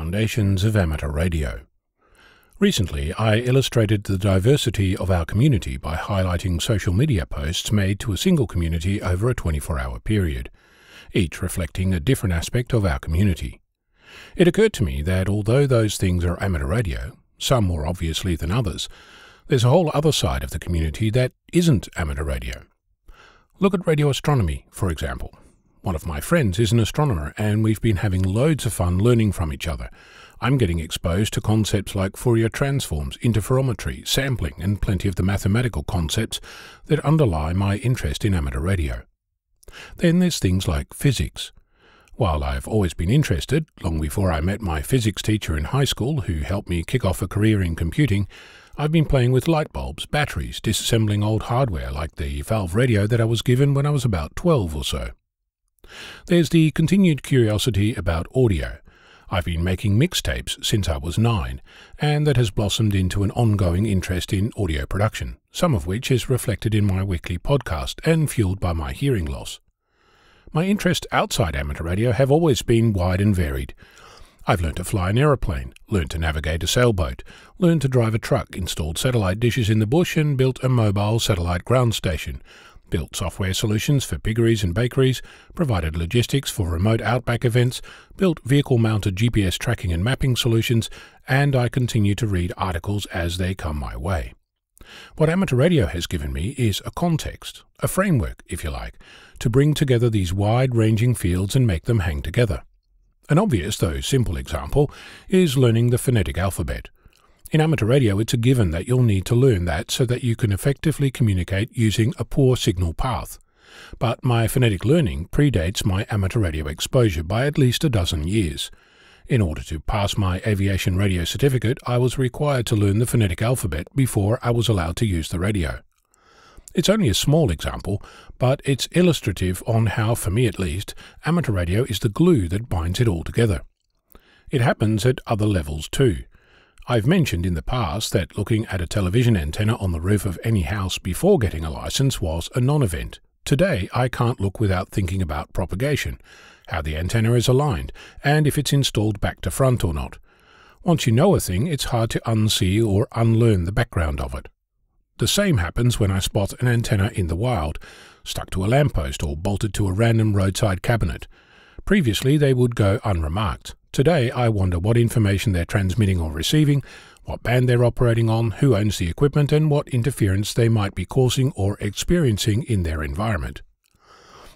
Foundations of Amateur Radio. Recently, I illustrated the diversity of our community by highlighting social media posts made to a single community over a 24-hour period, each reflecting a different aspect of our community. It occurred to me that although those things are amateur radio, some more obviously than others, there's a whole other side of the community that isn't amateur radio. Look at radio astronomy, for example. One of my friends is an astronomer, and we've been having loads of fun learning from each other. I'm getting exposed to concepts like Fourier transforms, interferometry, sampling, and plenty of the mathematical concepts that underlie my interest in amateur radio. Then there's things like physics. While I've always been interested, long before I met my physics teacher in high school who helped me kick off a career in computing, I've been playing with light bulbs, batteries, disassembling old hardware like the valve radio that I was given when I was about 12 or so. There's the continued curiosity about audio. I've been making mixtapes since I was 9, and that has blossomed into an ongoing interest in audio production, some of which is reflected in my weekly podcast and fueled by my hearing loss. My interests outside amateur radio have always been wide and varied. I've learned to fly an aeroplane, learned to navigate a sailboat, learned to drive a truck, installed satellite dishes in the bush and built a mobile satellite ground station, built software solutions for piggeries and bakeries, provided logistics for remote outback events, built vehicle-mounted GPS tracking and mapping solutions, and I continue to read articles as they come my way. What amateur radio has given me is a context, a framework, if you like, to bring together these wide-ranging fields and make them hang together. An obvious, though simple example, is learning the phonetic alphabet. In amateur radio, it's a given that you'll need to learn that so that you can effectively communicate using a poor signal path. But my phonetic learning predates my amateur radio exposure by at least a dozen years. In order to pass my aviation radio certificate, I was required to learn the phonetic alphabet before I was allowed to use the radio. It's only a small example, but it's illustrative on how, for me at least, amateur radio is the glue that binds it all together. It happens at other levels too. I've mentioned in the past that looking at a television antenna on the roof of any house before getting a license was a non-event. Today, I can't look without thinking about propagation, how the antenna is aligned, and if it's installed back to front or not. Once you know a thing, it's hard to unsee or unlearn the background of it. The same happens when I spot an antenna in the wild, stuck to a lamppost or bolted to a random roadside cabinet. Previously, they would go unremarked. Today, I wonder what information they're transmitting or receiving, what band they're operating on, who owns the equipment, and what interference they might be causing or experiencing in their environment.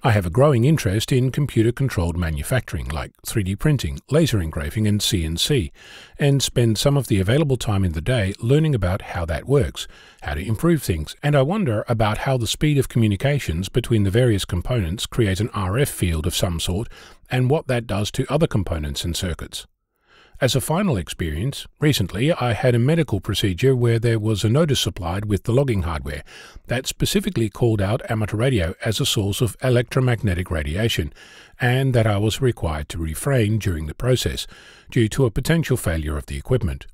I have a growing interest in computer-controlled manufacturing like 3D printing, laser engraving, and CNC, and spend some of the available time in the day learning about how that works, how to improve things, and I wonder about how the speed of communications between the various components create an RF field of some sort, and what that does to other components and circuits. As a final experience, recently I had a medical procedure where there was a notice supplied with the logging hardware that specifically called out amateur radio as a source of electromagnetic radiation, and that I was required to refrain during the process due to a potential failure of the equipment.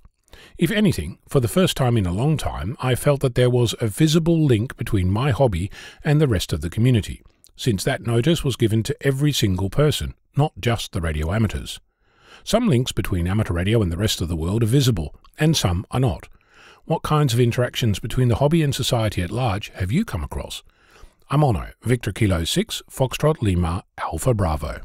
If anything, for the first time in a long time, I felt that there was a visible link between my hobby and the rest of the community, since that notice was given to every single person, not just the radio amateurs. Some links between amateur radio and the rest of the world are visible, and some are not. What kinds of interactions between the hobby and society at large have you come across? I'm Ono, Victor Kilo 6, Foxtrot Lima, Alpha Bravo.